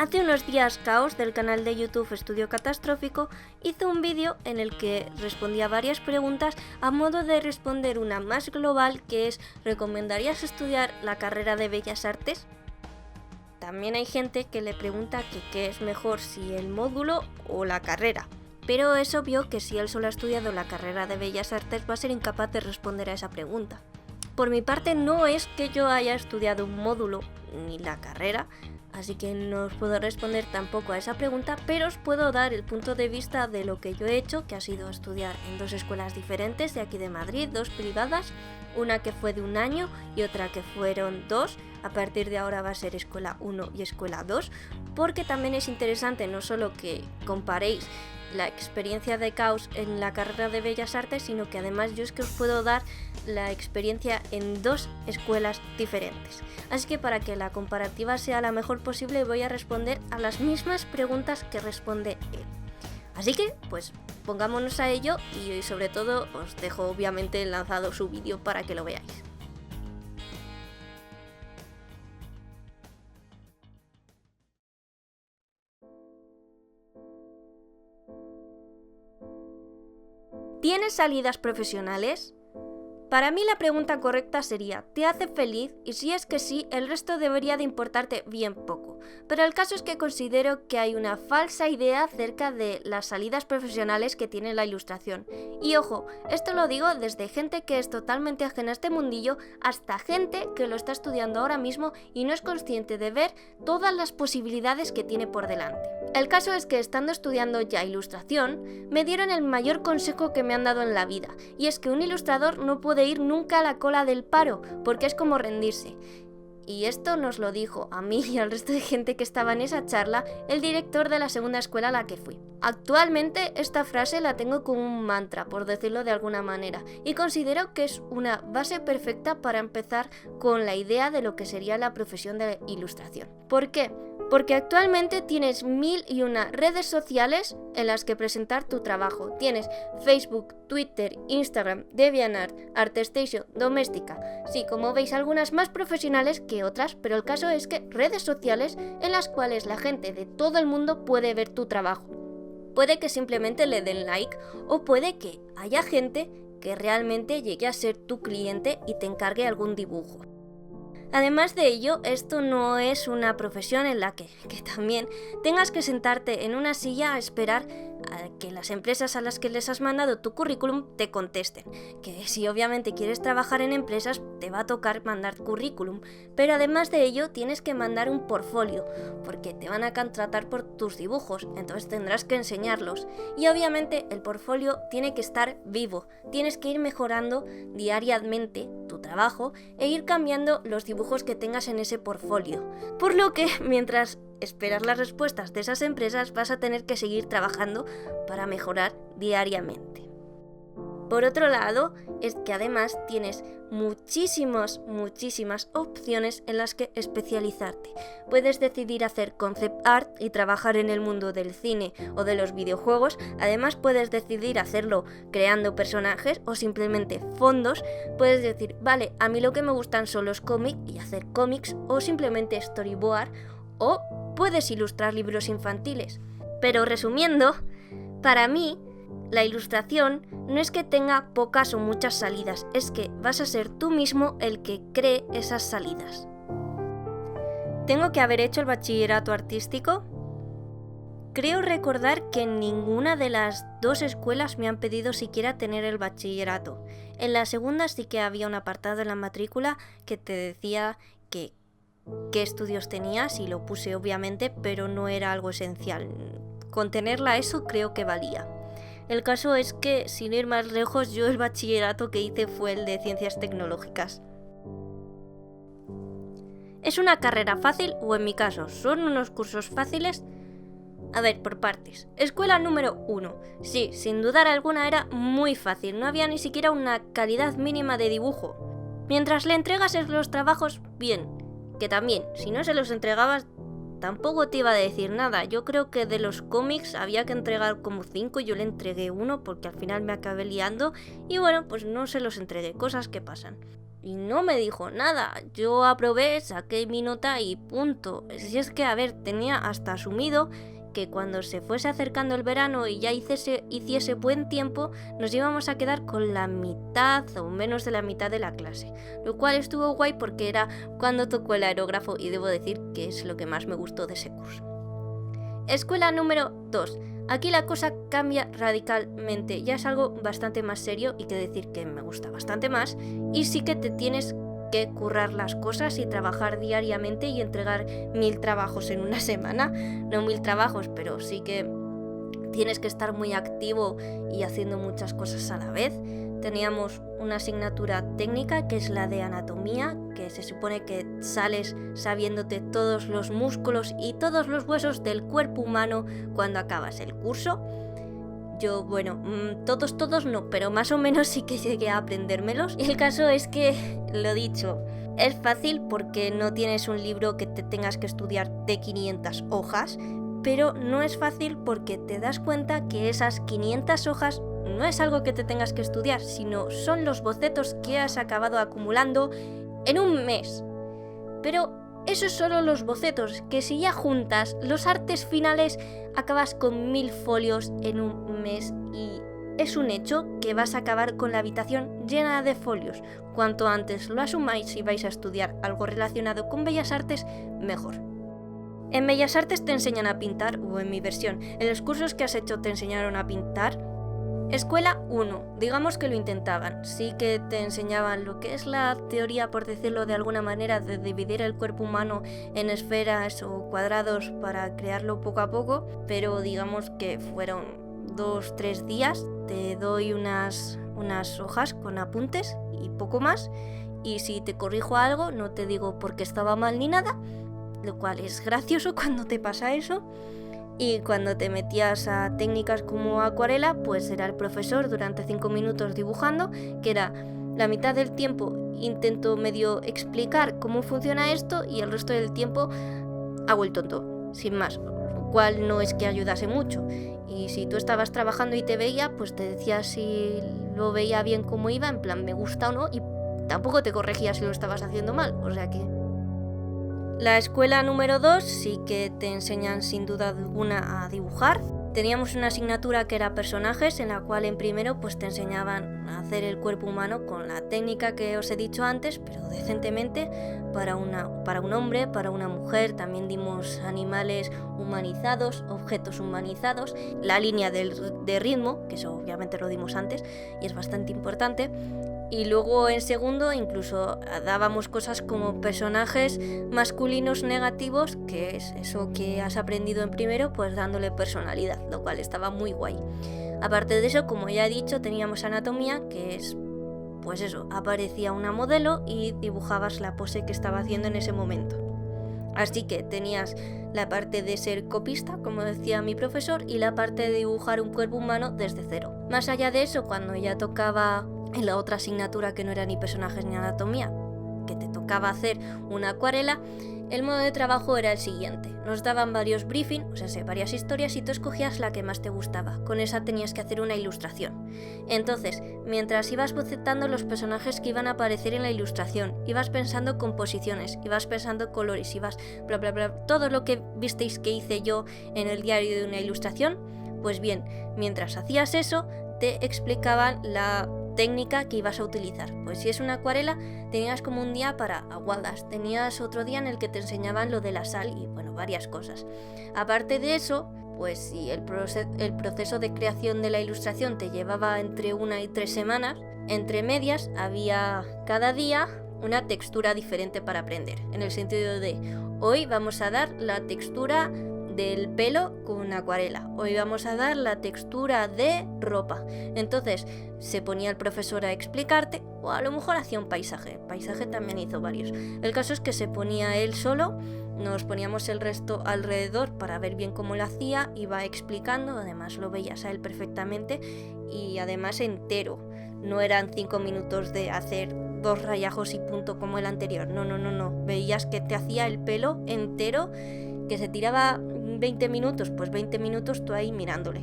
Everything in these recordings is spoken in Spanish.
Hace unos días Caos, del canal de YouTube Estudio Catastrófico, hizo un vídeo en el que respondía varias preguntas a modo de responder una más global, que es: ¿recomendarías estudiar la carrera de Bellas Artes? También hay gente que le pregunta que qué es mejor, si el módulo o la carrera. Pero es obvio que si él solo ha estudiado la carrera de Bellas Artes va a ser incapaz de responder a esa pregunta. Por mi parte, no es que yo haya estudiado un módulo ni la carrera, así que no os puedo responder tampoco a esa pregunta, pero os puedo dar el punto de vista de lo que yo he hecho, que ha sido estudiar en 2 escuelas diferentes de aquí de Madrid, 2 privadas, una que fue de 1 año y otra que fueron 2. A partir de ahora va a ser escuela 1 y escuela 2, porque también es interesante no solo que comparéis la experiencia de Caos en la carrera de Bellas Artes, sino que además yo es que os puedo dar la experiencia en 2 escuelas diferentes. Así que para que la comparativa sea la mejor posible voy a responder a las mismas preguntas que responde él. Así que pues pongámonos a ello y sobre todo os dejo obviamente enlazado su vídeo para que lo veáis. ¿Tienes salidas profesionales? Para mí la pregunta correcta sería: ¿te hace feliz? Y si es que sí, el resto debería de importarte bien poco. Pero el caso es que considero que hay una falsa idea acerca de las salidas profesionales que tiene la ilustración. Y ojo, esto lo digo desde gente que es totalmente ajena a este mundillo hasta gente que lo está estudiando ahora mismo y no es consciente de ver todas las posibilidades que tiene por delante. El caso es que estando estudiando ya ilustración, me dieron el mayor consejo que me han dado en la vida, y es que un ilustrador no puede ir nunca a la cola del paro, porque es como rendirse. Y esto nos lo dijo a mí y al resto de gente que estaba en esa charla el director de la segunda escuela a la que fui. Actualmente esta frase la tengo como un mantra, por decirlo de alguna manera, y considero que es una base perfecta para empezar con la idea de lo que sería la profesión de ilustración. ¿Por qué? Porque actualmente tienes 1001 redes sociales en las que presentar tu trabajo. Tienes Facebook, Twitter, Instagram, DeviantArt, ArtStation, Doméstica. Sí, como veis, algunas más profesionales que otras, pero el caso es que redes sociales en las cuales la gente de todo el mundo puede ver tu trabajo. Puede que simplemente le den like o puede que haya gente que realmente llegue a ser tu cliente y te encargue algún dibujo. Además de ello, esto no es una profesión en la que también tengas que sentarte en una silla a esperar a que las empresas a las que les has mandado tu currículum te contesten. Que si obviamente quieres trabajar en empresas te va a tocar mandar currículum, pero además de ello tienes que mandar un portfolio, porque te van a contratar por tus dibujos, entonces tendrás que enseñarlos. Y obviamente el portfolio tiene que estar vivo, tienes que ir mejorando diariamente tu trabajo e ir cambiando los dibujos que tengas en ese portfolio. Por lo que mientras esperas las respuestas de esas empresas vas a tener que seguir trabajando para mejorar diariamente. Por otro lado, es que además tienes muchísimas opciones en las que especializarte. Puedes decidir hacer concept art y trabajar en el mundo del cine o de los videojuegos. Además puedes decidir hacerlo creando personajes o simplemente fondos. Puedes decir, vale, a mí lo que me gustan son los cómics y hacer cómics o simplemente storyboard, o puedes ilustrar libros infantiles. Pero resumiendo, para mí la ilustración no es que tenga pocas o muchas salidas, es que vas a ser tú mismo el que cree esas salidas. ¿Tengo que haber hecho el bachillerato artístico? Creo recordar que en ninguna de las 2 escuelas me han pedido siquiera tener el bachillerato. En la segunda sí que había un apartado en la matrícula que te decía qué estudios tenías y lo puse obviamente, pero no era algo esencial. Con tenerla eso creo que valía. El caso es que, sin ir más lejos, yo el bachillerato que hice fue el de Ciencias Tecnológicas. ¿Es una carrera fácil o en mi caso son unos cursos fáciles? A ver, por partes. Escuela número 1. Sí, sin dudar alguna era muy fácil, no había ni siquiera una calidad mínima de dibujo. Mientras le entregas los trabajos, bien. Que también, si no se los entregabas, tampoco te iba a decir nada. Yo creo que de los cómics había que entregar como 5, yo le entregué 1 porque al final me acabé liando y bueno, pues no se los entregué, cosas que pasan. y no me dijo nada. Yo aprobé, saqué mi nota y punto. Si es que, a ver, tenía hasta asumido que cuando se fuese acercando el verano y ya hiciese buen tiempo, nos íbamos a quedar con la mitad o menos de la mitad de la clase, lo cual estuvo guay porque era cuando tocó el aerógrafo y debo decir que es lo que más me gustó de ese curso. Escuela número 2. Aquí la cosa cambia radicalmente, ya es algo bastante más serio y que decir que me gusta bastante más, y sí que te tienes que currar las cosas y trabajar diariamente y entregar 1000 trabajos en una semana. No 1000 trabajos, pero sí que tienes que estar muy activo y haciendo muchas cosas a la vez. Teníamos una asignatura técnica que es la de anatomía, que se supone que sales sabiéndote todos los músculos y todos los huesos del cuerpo humano cuando acabas el curso. Yo, bueno, todos no, pero más o menos sí que llegué a aprendérmelos. Y el caso es que, lo dicho, es fácil porque no tienes un libro que te tengas que estudiar de 500 hojas, pero no es fácil porque te das cuenta que esas 500 hojas no es algo que te tengas que estudiar, sino son los bocetos que has acabado acumulando en un mes. Pero esos son solo los bocetos, que si ya juntas los artes finales, acabas con 1000 folios en un mes y es un hecho que vas a acabar con la habitación llena de folios. Cuanto antes lo asumáis si vais a estudiar algo relacionado con Bellas Artes, mejor. En Bellas Artes te enseñan a pintar, o en mi versión, en los cursos que has hecho te enseñaron a pintar. Escuela 1, digamos que lo intentaban, sí que te enseñaban lo que es la teoría, por decirlo de alguna manera, de dividir el cuerpo humano en esferas o cuadrados para crearlo poco a poco, pero digamos que fueron 2-3 días, te doy unas hojas con apuntes y poco más, y si te corrijo algo no te digo porque estaba mal ni nada, lo cual es gracioso cuando te pasa eso. Y cuando te metías a técnicas como acuarela, pues era el profesor durante 5 minutos dibujando, que era la mitad del tiempo intento medio explicar cómo funciona esto y el resto del tiempo hago el tonto, sin más, lo cual no es que ayudase mucho. Y si tú estabas trabajando y te veía, pues te decía si lo veía bien cómo iba, en plan me gusta o no, y tampoco te corregía si lo estabas haciendo mal, o sea que... La escuela número 2 sí que te enseñan sin duda alguna a dibujar. Teníamos una asignatura que era personajes, en la cual en primero pues te enseñaban a hacer el cuerpo humano con la técnica que os he dicho antes, pero decentemente, para un hombre, para una mujer. También dimos animales humanizados, objetos humanizados, la línea de ritmo, que eso obviamente lo dimos antes y es bastante importante. Y luego en segundo incluso dábamos cosas como personajes masculinos negativos, que es eso que has aprendido en primero, pues dándole personalidad, lo cual estaba muy guay. Aparte de eso, como ya he dicho, teníamos anatomía, que es, pues eso, aparecía una modelo y dibujabas la pose que estaba haciendo en ese momento. Así que tenías la parte de ser copista, como decía mi profesor, y la parte de dibujar un cuerpo humano desde cero. Más allá de eso, cuando ya tocaba en la otra asignatura que no era ni personajes ni anatomía, que te tocaba hacer una acuarela, el modo de trabajo era el siguiente. Nos daban varios briefings, o sea, varias historias, y tú escogías la que más te gustaba. Con esa tenías que hacer una ilustración. Entonces, mientras ibas bocetando los personajes que iban a aparecer en la ilustración, ibas pensando composiciones, ibas pensando colores, ibas bla bla bla, todo lo que visteis que hice yo en el diario de una ilustración, pues bien, mientras hacías eso, te explicaban la técnica que ibas a utilizar. Pues si es una acuarela, tenías como un día para aguadas, tenías otro día en el que te enseñaban lo de la sal y bueno, varias cosas. Aparte de eso, pues si el proceso de creación de la ilustración te llevaba entre 1 y 3 semanas, entre medias había cada día una textura diferente para aprender, en el sentido de hoy vamos a dar la textura del pelo con acuarela, hoy vamos a dar la textura de ropa. Entonces se ponía el profesor a explicarte, o a lo mejor hacía un paisaje también hizo varios. El caso es que se ponía él solo, nos poníamos el resto alrededor para ver bien cómo lo hacía, iba explicando, además lo veías a él perfectamente y además entero, no eran 5 minutos de hacer 2 rayajos y punto como el anterior, no, veías que te hacía el pelo entero, que se tiraba 20 minutos, pues 20 minutos tú ahí mirándole.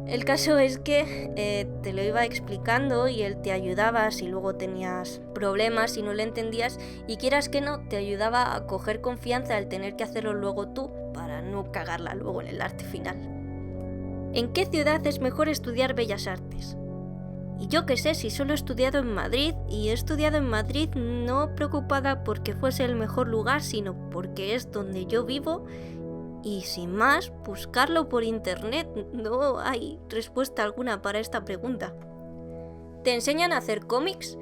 El caso es que te lo iba explicando y él te ayudaba si luego tenías problemas y no le entendías, y quieras que no, te ayudaba a coger confianza al tener que hacerlo luego tú para no cagarla luego en el arte final. ¿En qué ciudad es mejor estudiar Bellas Artes? Y yo qué sé, si solo he estudiado en Madrid, y he estudiado en Madrid no preocupada porque fuese el mejor lugar, sino porque es donde yo vivo. Y sin más, buscarlo por internet, no hay respuesta alguna para esta pregunta. ¿Te enseñan a hacer cómics?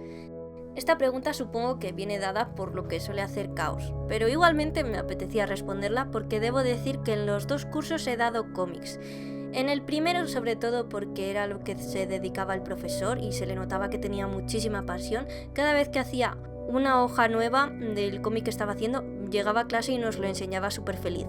Esta pregunta supongo que viene dada por lo que suele hacer Caos, pero igualmente me apetecía responderla porque debo decir que en los dos cursos he dado cómics. En el primero sobre todo porque era lo que se dedicaba el profesor y se le notaba que tenía muchísima pasión. Cada vez que hacía una hoja nueva del cómic que estaba haciendo, llegaba a clase y nos lo enseñaba súper feliz.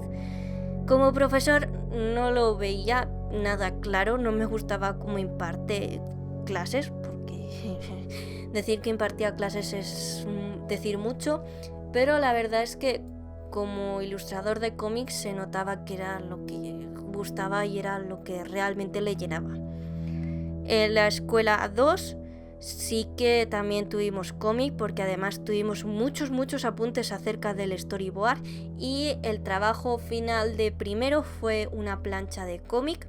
Como profesor no lo veía nada claro, no me gustaba cómo imparte clases, porque decir que impartía clases es decir mucho, pero la verdad es que como ilustrador de cómics se notaba que era lo que gustaba y era lo que realmente le llenaba. En la escuela 2 sí que también tuvimos cómic, porque además tuvimos muchos apuntes acerca del storyboard, y el trabajo final de primero fue una plancha de cómic,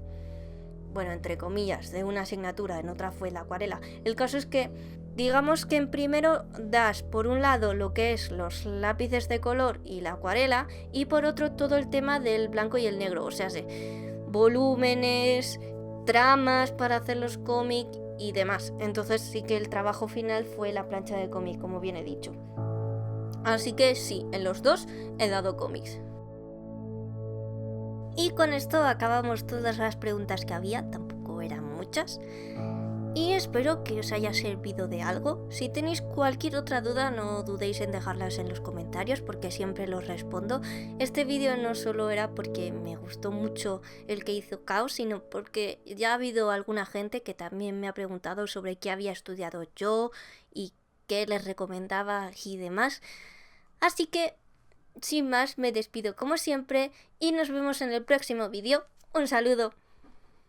bueno, entre comillas, de una asignatura, en otra fue la acuarela. El caso es que, digamos que en primero das por un lado lo que es los lápices de color y la acuarela, y por otro todo el tema del blanco y el negro, o sea, volúmenes, tramas para hacer los cómics y demás. Entonces sí que el trabajo final fue la plancha de cómic, como bien he dicho. Así que sí, en los dos he dado cómics. Y con esto acabamos todas las preguntas que había, tampoco eran muchas. Y espero que os haya servido de algo. Si tenéis cualquier otra duda, no dudéis en dejarlas en los comentarios porque siempre los respondo. Este vídeo no solo era porque me gustó mucho el que hizo Caos, sino porque ya ha habido alguna gente que también me ha preguntado sobre qué había estudiado yo y qué les recomendaba y demás. Así que, sin más, me despido como siempre y nos vemos en el próximo vídeo. Un saludo.